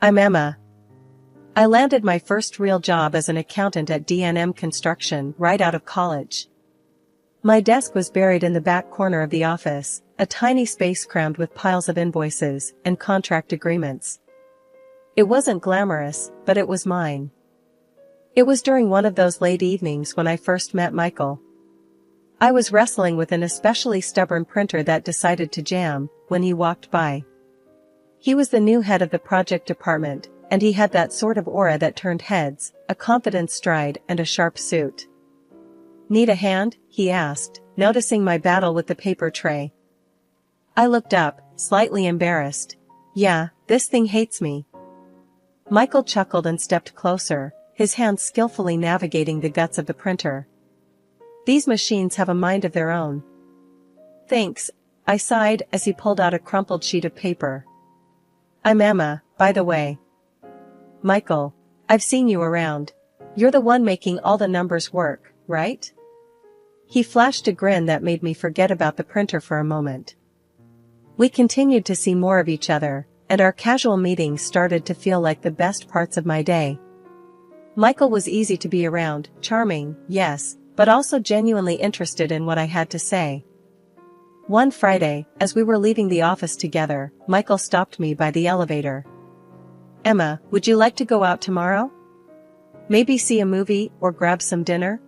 I'm Emma. I landed my first real job as an accountant at D&M Construction right out of college. My desk was buried in the back corner of the office, a tiny space crammed with piles of invoices and contract agreements. It wasn't glamorous, but it was mine. It was during one of those late evenings when I first met Michael. I was wrestling with an especially stubborn printer that decided to jam when he walked by. He was the new head of the project department, and he had that sort of aura that turned heads, a confident stride and a sharp suit. "Need a hand?" he asked, noticing my battle with the paper tray. I looked up, slightly embarrassed. "Yeah, this thing hates me." Michael chuckled and stepped closer, his hands skillfully navigating the guts of the printer. "These machines have a mind of their own." "Thanks," I sighed as he pulled out a crumpled sheet of paper. "I'm Emma, by the way." "Michael, I've seen you around. You're the one making all the numbers work, right?" He flashed a grin that made me forget about the printer for a moment. We continued to see more of each other, and our casual meetings started to feel like the best parts of my day. Michael was easy to be around, charming, yes, but also genuinely interested in what I had to say. One Friday, as we were leaving the office together, Michael stopped me by the elevator. "Emma, would you like to go out tomorrow? Maybe see a movie or grab some dinner?"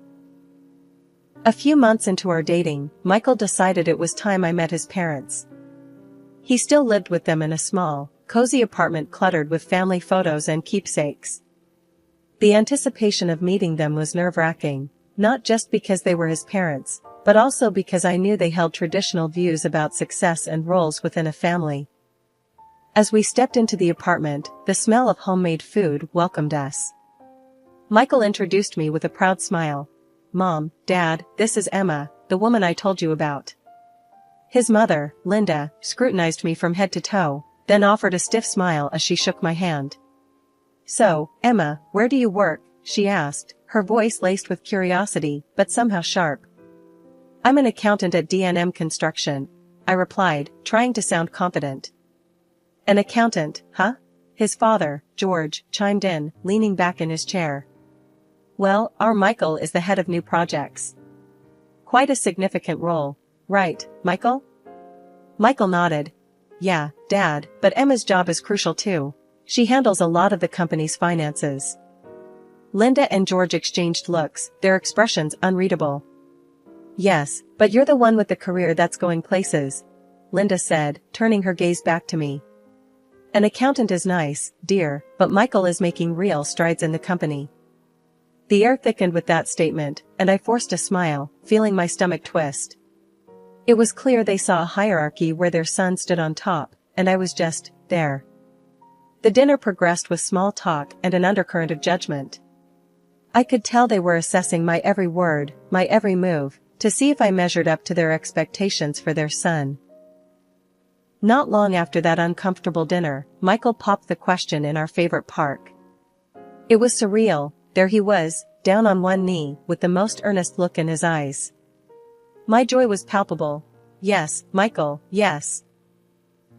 A few months into our dating, Michael decided it was time I met his parents. He still lived with them in a small, cozy apartment cluttered with family photos and keepsakes. The anticipation of meeting them was nerve-wracking, not just because they were his parents, but also because I knew they held traditional views about success and roles within a family. As we stepped into the apartment, the smell of homemade food welcomed us. Michael introduced me with a proud smile. "Mom, Dad, this is Emma, the woman I told you about." His mother, Linda, scrutinized me from head to toe, then offered a stiff smile as she shook my hand. "So, Emma, where do you work?" she asked, her voice laced with curiosity, but somehow sharp. "I'm an accountant at D&M Construction," I replied, trying to sound confident. "An accountant, huh?" His father, George, chimed in, leaning back in his chair. "Well, our Michael is the head of new projects." "Quite a significant role, right, Michael?" Michael nodded. "Yeah, Dad, but Emma's job is crucial too. She handles a lot of the company's finances." Linda and George exchanged looks, their expressions unreadable. "Yes, but you're the one with the career that's going places," Linda said, turning her gaze back to me. "An accountant is nice, dear, but Michael is making real strides in the company." The air thickened with that statement, and I forced a smile, feeling my stomach twist. It was clear they saw a hierarchy where their son stood on top, and I was just there. The dinner progressed with small talk and an undercurrent of judgment. I could tell they were assessing my every word, my every move, to see if I measured up to their expectations for their son. Not long after that uncomfortable dinner, Michael popped the question in our favorite park. It was surreal. There he was, down on one knee, with the most earnest look in his eyes. My joy was palpable. "Yes, Michael, yes."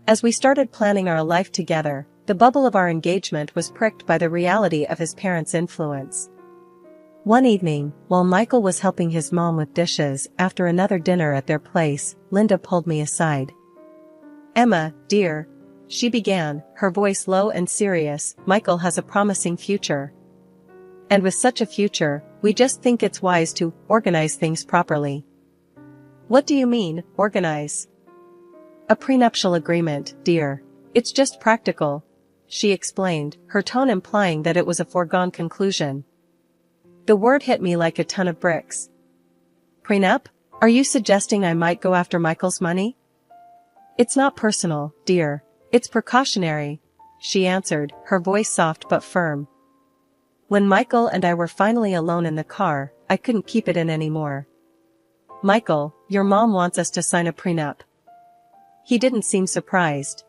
As we started planning our life together, the bubble of our engagement was pricked by the reality of his parents' influence. One evening, while Michael was helping his mom with dishes after another dinner at their place, Linda pulled me aside. "Emma, dear," she began, her voice low and serious, "Michael has a promising future. And with such a future, we just think it's wise to organize things properly." "What do you mean, organize?" "A prenuptial agreement, dear. It's just practical," she explained, her tone implying that it was a foregone conclusion. The word hit me like a ton of bricks. "Prenup? Are you suggesting I might go after Michael's money?" "It's not personal, dear. It's precautionary," she answered, her voice soft but firm. When Michael and I were finally alone in the car, I couldn't keep it in anymore. "Michael, your mom wants us to sign a prenup." He didn't seem surprised.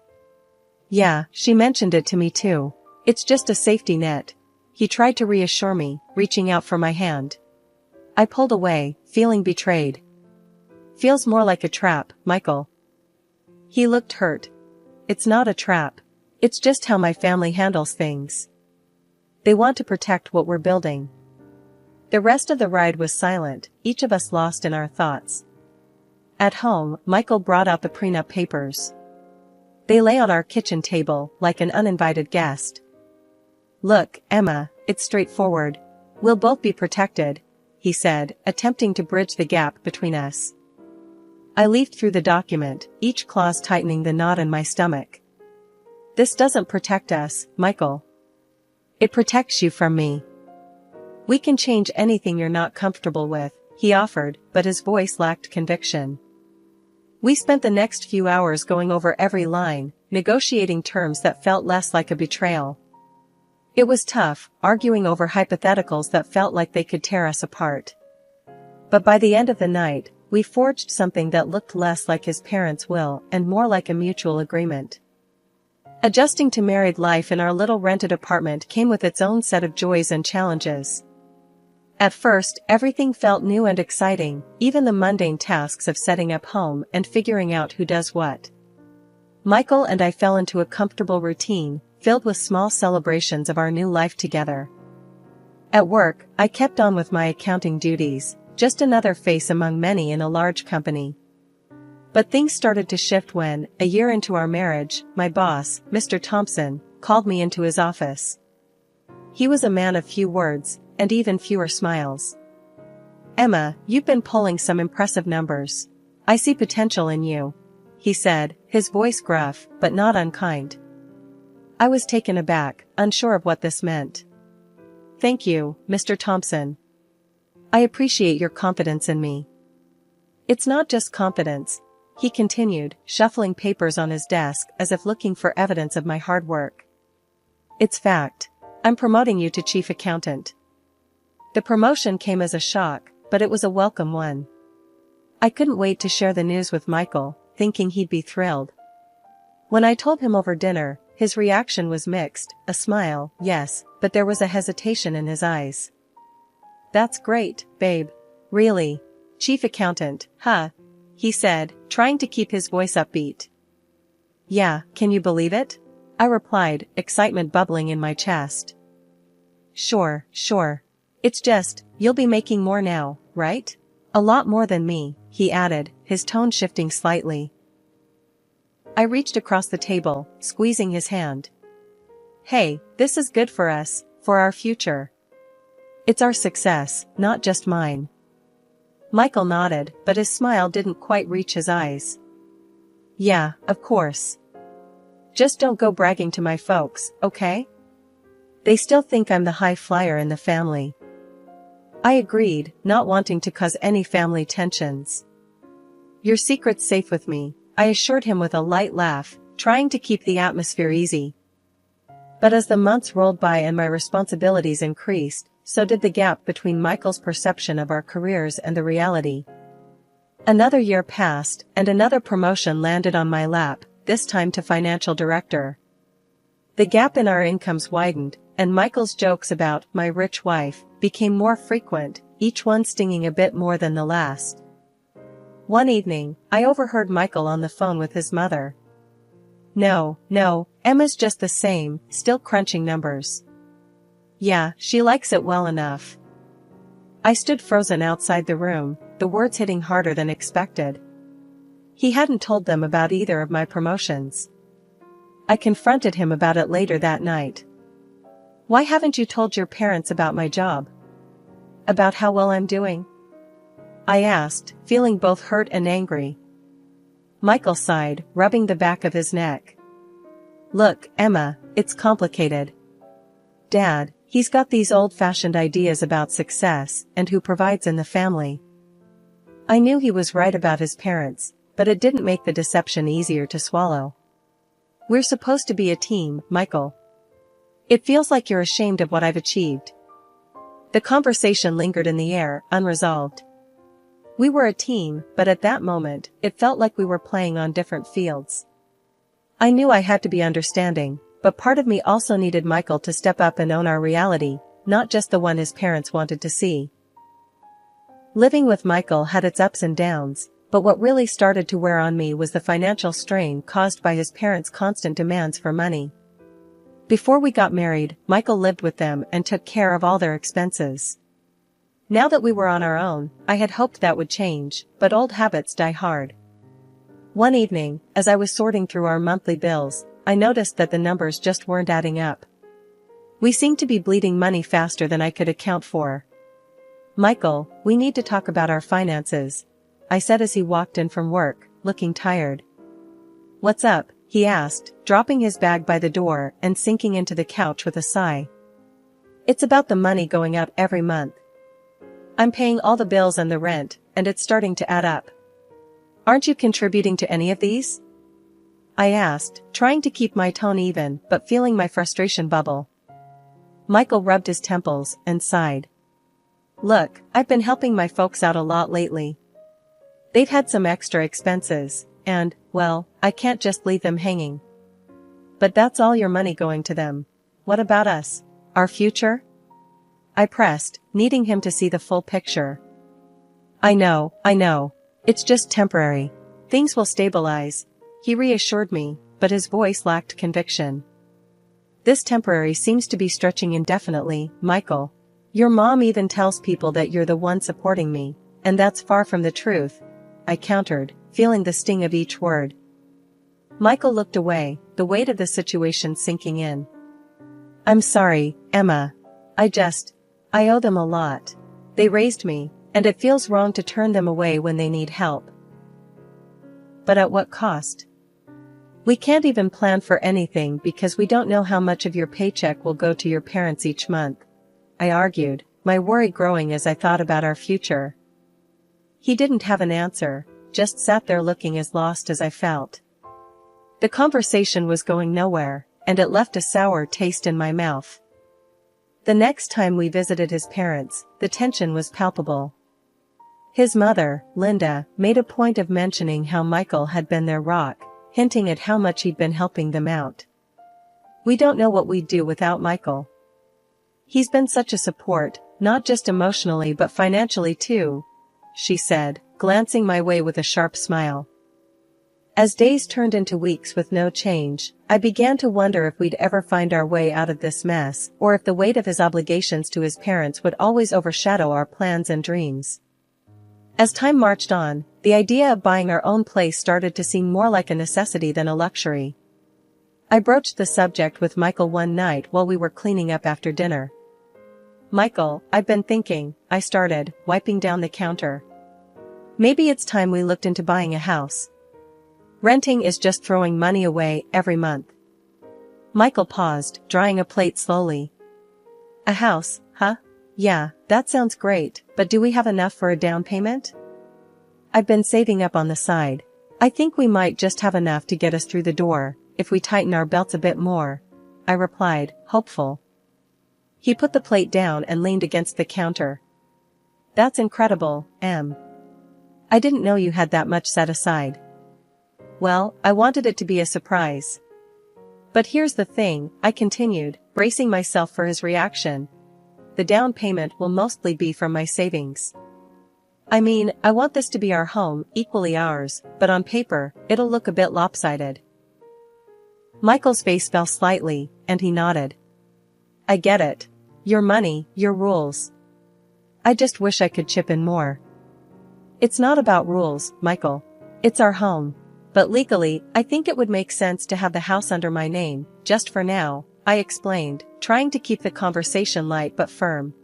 "Yeah, she mentioned it to me too. It's just a safety net." He tried to reassure me, reaching out for my hand. I pulled away, feeling betrayed. "Feels more like a trap, Michael." He looked hurt. "It's not a trap. It's just how my family handles things. They want to protect what we're building." The rest of the ride was silent, each of us lost in our thoughts. At home, Michael brought out the prenup papers. They lay on our kitchen table, like an uninvited guest. "Look, Emma, it's straightforward. We'll both be protected," he said, attempting to bridge the gap between us. I leafed through the document, each clause tightening the knot in my stomach. "This doesn't protect us, Michael. It protects you from me. We can change anything you're not comfortable with," he offered, but his voice lacked conviction. We spent the next few hours going over every line, negotiating terms that felt less like a betrayal. It was tough, arguing over hypotheticals that felt like they could tear us apart. But by the end of the night, we forged something that looked less like his parents' will and more like a mutual agreement. Adjusting to married life in our little rented apartment came with its own set of joys and challenges. At first, everything felt new and exciting, even the mundane tasks of setting up home and figuring out who does what. Michael and I fell into a comfortable routine, filled with small celebrations of our new life together. At work, I kept on with my accounting duties, just another face among many in a large company. But things started to shift when, a year into our marriage, my boss, Mr. Thompson, called me into his office. He was a man of few words, and even fewer smiles. "Emma, you've been pulling some impressive numbers. I see potential in you," he said, his voice gruff, but not unkind. I was taken aback, unsure of what this meant. "Thank you, Mr. Thompson. I appreciate your confidence in me." "It's not just confidence," he continued, shuffling papers on his desk as if looking for evidence of my hard work. "It's fact. I'm promoting you to chief accountant." The promotion came as a shock, but it was a welcome one. I couldn't wait to share the news with Michael, thinking he'd be thrilled. When I told him over dinner, his reaction was mixed, a smile, yes, but there was a hesitation in his eyes. "That's great, babe. Really? Chief accountant, huh?" he said, trying to keep his voice upbeat. "Yeah, can you believe it?" I replied, excitement bubbling in my chest. Sure. It's just, you'll be making more now, right? A lot more than me," he added, his tone shifting slightly. I reached across the table, squeezing his hand. "Hey, this is good for us, for our future. It's our success, not just mine." Michael nodded, but his smile didn't quite reach his eyes. "Yeah, of course. Just don't go bragging to my folks, okay? They still think I'm the high flyer in the family." I agreed, not wanting to cause any family tensions. "Your secret's safe with me," I assured him with a light laugh, trying to keep the atmosphere easy. But as the months rolled by and my responsibilities increased, so did the gap between Michael's perception of our careers and the reality. Another year passed, and another promotion landed on my lap, this time to financial director. The gap in our incomes widened, and Michael's jokes about my rich wife became more frequent, each one stinging a bit more than the last. One evening, I overheard Michael on the phone with his mother. No, Emma's just the same, still crunching numbers. Yeah, she likes it well enough." I stood frozen outside the room, the words hitting harder than expected. He hadn't told them about either of my promotions. I confronted him about it later that night. "Why haven't you told your parents about my job? About how well I'm doing?" I asked, feeling both hurt and angry. Michael sighed, rubbing the back of his neck. "Look, Emma, it's complicated. Dad, he's got these old-fashioned ideas about success and who provides in the family." I knew he was right about his parents, but it didn't make the deception easier to swallow. "We're supposed to be a team, Michael. It feels like you're ashamed of what I've achieved." The conversation lingered in the air, unresolved. We were a team, but at that moment, it felt like we were playing on different fields. I knew I had to be understanding, but part of me also needed Michael to step up and own our reality, not just the one his parents wanted to see. Living with Michael had its ups and downs, but what really started to wear on me was the financial strain caused by his parents' constant demands for money. Before we got married, Michael lived with them and took care of all their expenses. Now that we were on our own, I had hoped that would change, but old habits die hard. One evening, as I was sorting through our monthly bills, I noticed that the numbers just weren't adding up. We seemed to be bleeding money faster than I could account for. "Michael, we need to talk about our finances," I said as he walked in from work, looking tired. "What's up?" he asked, dropping his bag by the door and sinking into the couch with a sigh. "It's about the money going up every month. I'm paying all the bills and the rent, and it's starting to add up. Aren't you contributing to any of these?" I asked, trying to keep my tone even but feeling my frustration bubble. Michael rubbed his temples and sighed. "Look, I've been helping my folks out a lot lately. They've had some extra expenses, and, well, I can't just leave them hanging." "But that's all your money going to them. What about us? Our future?" I pressed, needing him to see the full picture. I know. It's just temporary. Things will stabilize," he reassured me, but his voice lacked conviction. "This temporary seems to be stretching indefinitely, Michael. Your mom even tells people that you're the one supporting me, and that's far from the truth," I countered, feeling the sting of each word. Michael looked away, the weight of the situation sinking in. "I'm sorry, Emma. I owe them a lot. They raised me, and it feels wrong to turn them away when they need help." "But at what cost? We can't even plan for anything because we don't know how much of your paycheck will go to your parents each month," I argued, my worry growing as I thought about our future. He didn't have an answer, just sat there looking as lost as I felt. The conversation was going nowhere, and it left a sour taste in my mouth. The next time we visited his parents, the tension was palpable. His mother, Linda, made a point of mentioning how Michael had been their rock, hinting at how much he'd been helping them out. "We don't know what we'd do without Michael. He's been such a support, not just emotionally but financially too," she said, glancing my way with a sharp smile. As days turned into weeks with no change, I began to wonder if we'd ever find our way out of this mess, or if the weight of his obligations to his parents would always overshadow our plans and dreams. As time marched on, the idea of buying our own place started to seem more like a necessity than a luxury. I broached the subject with Michael one night while we were cleaning up after dinner. "Michael, I've been thinking," I started, wiping down the counter. "Maybe it's time we looked into buying a house. Renting is just throwing money away every month." Michael paused, drying a plate slowly. "A house, huh? Yeah, that sounds great, but do we have enough for a down payment?" "I've been saving up on the side. I think we might just have enough to get us through the door, if we tighten our belts a bit more," I replied, hopeful. He put the plate down and leaned against the counter. "That's incredible, Em. I didn't know you had that much set aside." "Well, I wanted it to be a surprise. But here's the thing," I continued, bracing myself for his reaction. "The down payment will mostly be from my savings. I mean, I want this to be our home, equally ours, but on paper, it'll look a bit lopsided." Michael's face fell slightly, and he nodded. "I get it. Your money, your rules. I just wish I could chip in more." "It's not about rules, Michael. It's our home. But legally, I think it would make sense to have the house under my name, just for now," I explained, trying to keep the conversation light but firm.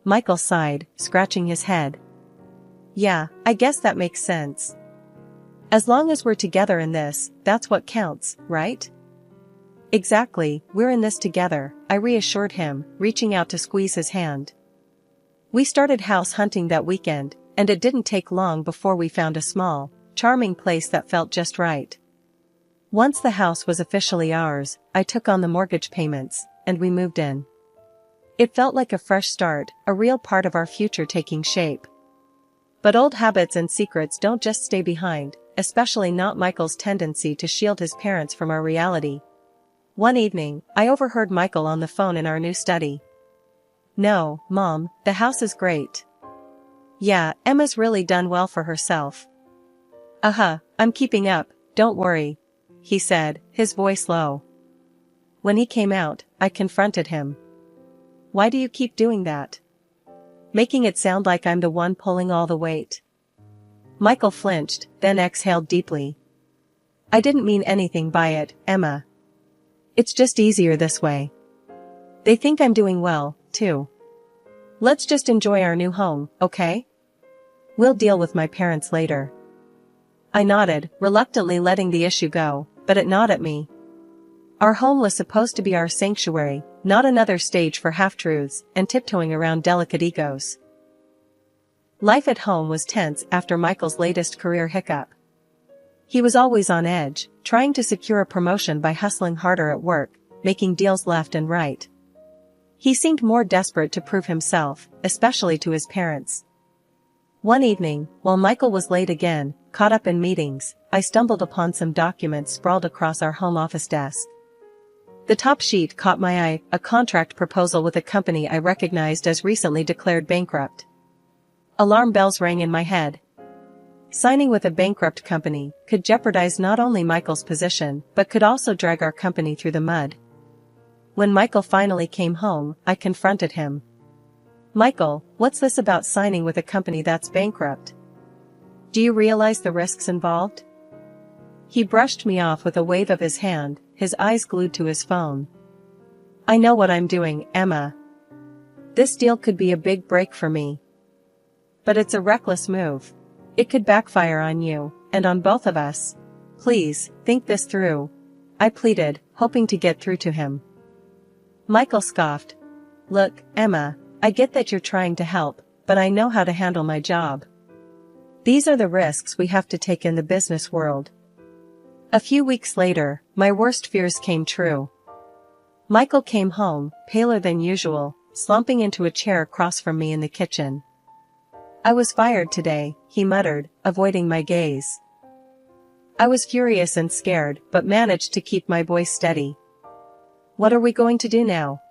Michael sighed, scratching his head. "Yeah, I guess that makes sense. As long as we're together in this, that's what counts, right?" "Exactly, we're in this together," I reassured him, reaching out to squeeze his hand. We started house hunting that weekend, and it didn't take long before we found a small, charming place that felt just right. Once the house was officially ours, I took on the mortgage payments, and we moved in. It felt like a fresh start, a real part of our future taking shape. But old habits and secrets don't just stay behind, especially not Michael's tendency to shield his parents from our reality. One evening, I overheard Michael on the phone in our new study. "No, Mom, the house is great. Yeah, Emma's really done well for herself. I'm keeping up, don't worry," he said, his voice low. When he came out, I confronted him. "Why do you keep doing that? Making it sound like I'm the one pulling all the weight." Michael flinched, then exhaled deeply. "I didn't mean anything by it, Emma. It's just easier this way. They think I'm doing well, too. Let's just enjoy our new home, okay? We'll deal with my parents later." I nodded, reluctantly letting the issue go, but it gnawed at me. Our home was supposed to be our sanctuary, not another stage for half-truths and tiptoeing around delicate egos. Life at home was tense after Michael's latest career hiccup. He was always on edge, trying to secure a promotion by hustling harder at work, making deals left and right. He seemed more desperate to prove himself, especially to his parents. One evening, while Michael was late again, caught up in meetings, I stumbled upon some documents sprawled across our home office desk. The top sheet caught my eye, a contract proposal with a company I recognized as recently declared bankrupt. Alarm bells rang in my head. Signing with a bankrupt company could jeopardize not only Michael's position but could also drag our company through the mud. When Michael finally came home, I confronted him. "Michael, what's this about signing with a company that's bankrupt? Do you realize the risks involved?" He brushed me off with a wave of his hand, his eyes glued to his phone. "I know what I'm doing, Emma. This deal could be a big break for me. But it's a reckless move. It could backfire on you, and on both of us. Please, think this through," I pleaded, hoping to get through to him. Michael scoffed. "Look, Emma, I get that you're trying to help, but I know how to handle my job. These are the risks we have to take in the business world." A few weeks later, my worst fears came true. Michael came home, paler than usual, slumping into a chair across from me in the kitchen. "I was fired today," he muttered, avoiding my gaze. I was furious and scared, but managed to keep my voice steady. "What are we going to do now?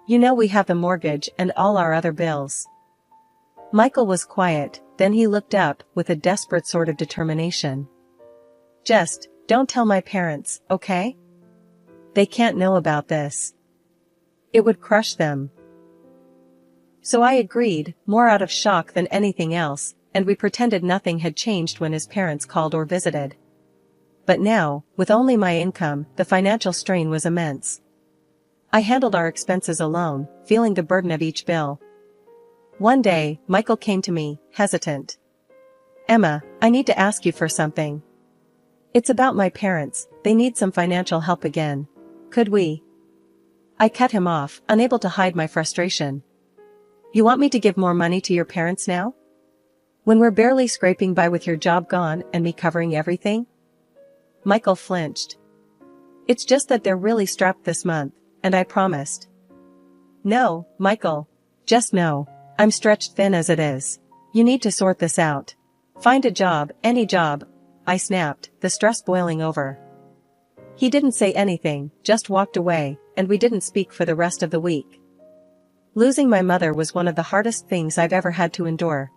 You know we have the mortgage and all our other bills." Michael was quiet, then he looked up with a desperate sort of determination. "Just, don't tell my parents, okay? They can't know about this. It would crush them." So I agreed, more out of shock than anything else, and we pretended nothing had changed when his parents called or visited. But now, with only my income, the financial strain was immense. I handled our expenses alone, feeling the burden of each bill. One day, Michael came to me, hesitant. "Emma, I need to ask you for something. It's about my parents, they need some financial help again. Could we?" I cut him off, unable to hide my frustration. "You want me to give more money to your parents now? When we're barely scraping by with your job gone and me covering everything?" Michael flinched. "It's just that they're really strapped this month, and I promised." "No, Michael. Just no. I'm stretched thin as it is. You need to sort this out. Find a job, any job," I snapped, the stress boiling over. He didn't say anything, just walked away, and we didn't speak for the rest of the week. Losing my mother was one of the hardest things I've ever had to endure.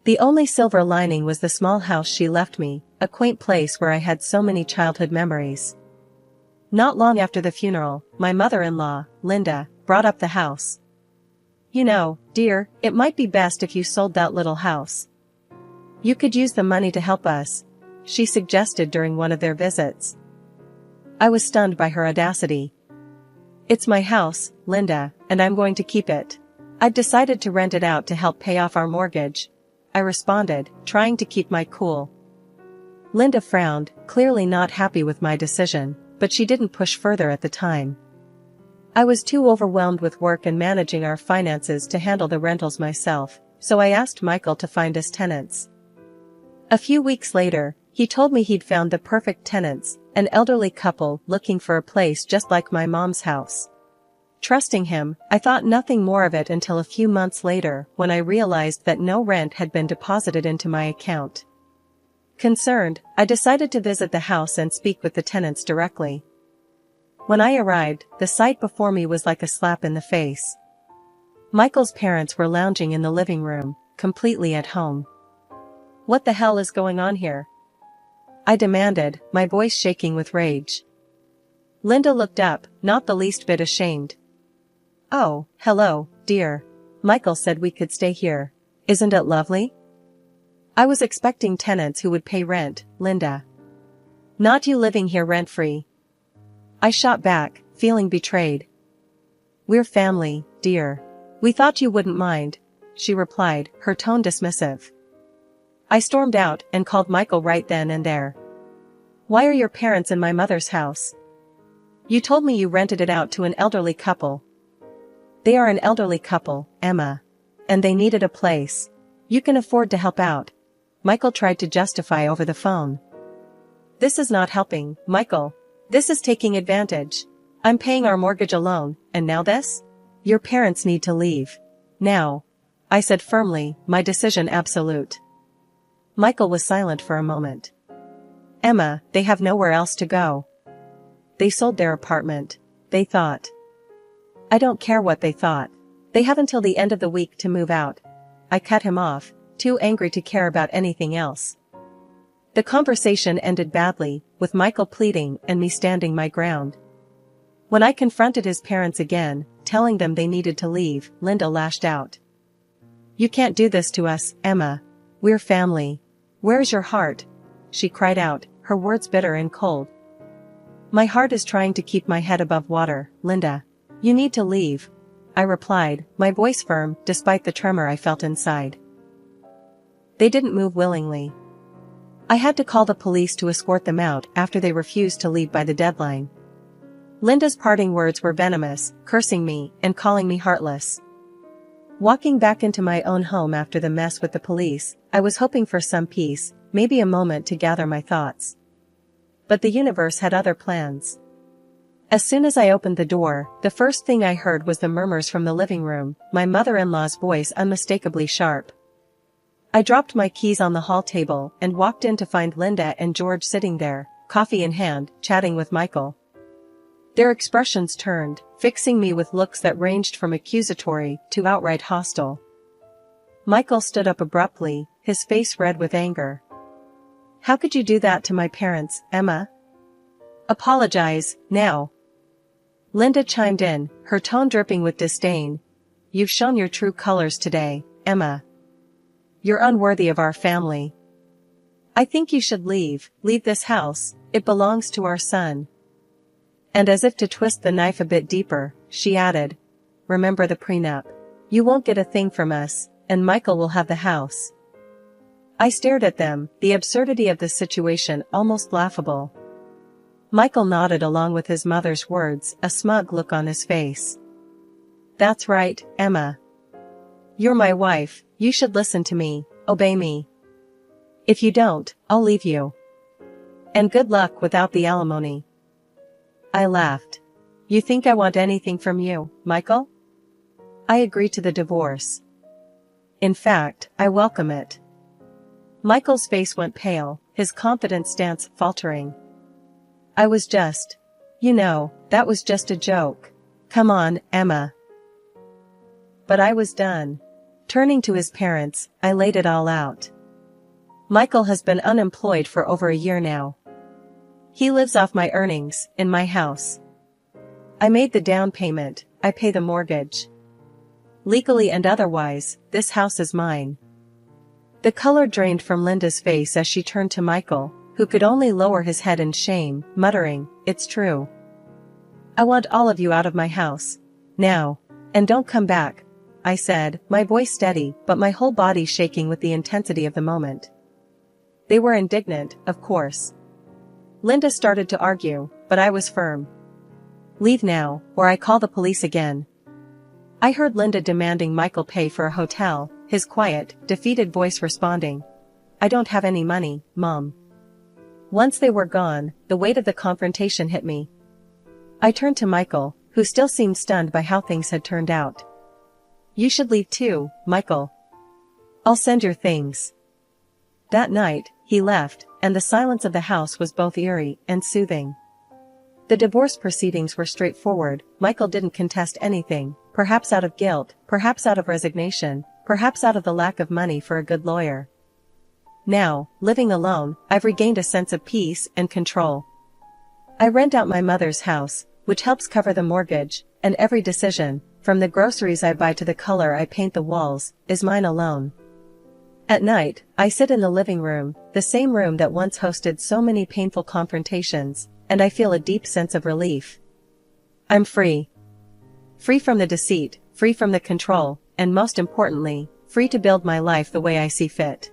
The only silver lining was the small house she left me, a quaint place where I had so many childhood memories. Not long after the funeral, my mother-in-law, Linda, brought up the house. "You know, dear, it might be best if you sold that little house. You could use the money to help us," she suggested during one of their visits. I was stunned by her audacity. "It's my house, Linda, and I'm going to keep it. I've decided to rent it out to help pay off our mortgage," I responded, trying to keep my cool. Linda frowned, clearly not happy with my decision, but she didn't push further at the time. I was too overwhelmed with work and managing our finances to handle the rentals myself, so I asked Michael to find us tenants. A few weeks later, he told me he'd found the perfect tenants, an elderly couple looking for a place just like my mom's house. Trusting him, I thought nothing more of it until a few months later when I realized that no rent had been deposited into my account. Concerned, I decided to visit the house and speak with the tenants directly. When I arrived, the sight before me was like a slap in the face. Michael's parents were lounging in the living room, completely at home. "What the hell is going on here?" I demanded, my voice shaking with rage. Linda looked up, not the least bit ashamed. "Oh, hello, dear. Michael said we could stay here. Isn't it lovely?" "I was expecting tenants who would pay rent, Linda. Not you living here rent-free." I shot back, feeling betrayed. "We're family, dear. We thought you wouldn't mind," she replied, her tone dismissive. I stormed out and called Michael right then and there. "Why are your parents in my mother's house? You told me you rented it out to an elderly couple." "They are an elderly couple, Emma. And they needed a place. You can afford to help out," Michael tried to justify over the phone. "This is not helping, Michael. This is taking advantage. I'm paying our mortgage alone, and now this? Your parents need to leave. Now," I said firmly, my decision absolute. Michael was silent for a moment. "Emma, they have nowhere else to go. They sold their apartment, they thought." "I don't care what they thought. They have until the end of the week to move out." I cut him off, too angry to care about anything else. The conversation ended badly, with Michael pleading and me standing my ground. When I confronted his parents again, telling them they needed to leave, Linda lashed out. "You can't do this to us, Emma. We're family. Where's your heart?" she cried out, her words bitter and cold. "My heart is trying to keep my head above water, Linda. You need to leave," I replied, my voice firm despite the tremor I felt inside. They didn't move willingly. I had to call the police to escort them out after they refused to leave by the deadline. Linda's parting words were venomous, cursing me and calling me heartless. Walking back into my own home after the mess with the police, I was hoping for some peace, maybe a moment to gather my thoughts. But the universe had other plans. As soon as I opened the door, the first thing I heard was the murmurs from the living room, my mother-in-law's voice unmistakably sharp. I dropped my keys on the hall table and walked in to find Linda and George sitting there, coffee in hand, chatting with Michael. Their expressions turned, fixing me with looks that ranged from accusatory to outright hostile. Michael stood up abruptly, his face red with anger. "How could you do that to my parents, Emma? Apologize, now." Linda chimed in, her tone dripping with disdain. "You've shown your true colors today, Emma. You're unworthy of our family. I think you should leave this house, it belongs to our son." And as if to twist the knife a bit deeper, she added, "Remember the prenup. You won't get a thing from us, and Michael will have the house." I stared at them, the absurdity of the situation almost laughable. Michael nodded along with his mother's words, a smug look on his face. "That's right, Emma. You're my wife, you should listen to me, obey me. If you don't, I'll leave you. And good luck without the alimony." I laughed. "You think I want anything from you, Michael? I agree to the divorce. In fact, I welcome it." Michael's face went pale, his confident stance faltering. "I was just, that was just a joke. Come on, Emma." But I was done. Turning to his parents, I laid it all out. Michael has been unemployed for over a year now. He lives off my earnings, in my house. I made the down payment, I pay the mortgage. Legally and otherwise, this house is mine. The color drained from Linda's face as she turned to Michael, who could only lower his head in shame, muttering, "It's true. I want all of you out of my house. Now. And don't come back," I said, my voice steady but my whole body shaking with the intensity of the moment. They were indignant, of course. Linda started to argue, but I was firm. "Leave now, or I call the police again." I heard Linda demanding Michael pay for a hotel, his quiet, defeated voice responding, "I don't have any money, Mom." Once they were gone, the weight of the confrontation hit me. I turned to Michael, who still seemed stunned by how things had turned out. "You should leave too, Michael. I'll send your things." That night, he left, and the silence of the house was both eerie and soothing. The divorce proceedings were straightforward. Michael didn't contest anything, perhaps out of guilt, perhaps out of resignation, perhaps out of the lack of money for a good lawyer. Now, living alone, I've regained a sense of peace and control. I rent out my mother's house, which helps cover the mortgage, and every decision, from the groceries I buy to the color I paint the walls, is mine alone. At night, I sit in the living room, the same room that once hosted so many painful confrontations, and I feel a deep sense of relief. I'm free. Free from the deceit, free from the control, and most importantly, free to build my life the way I see fit.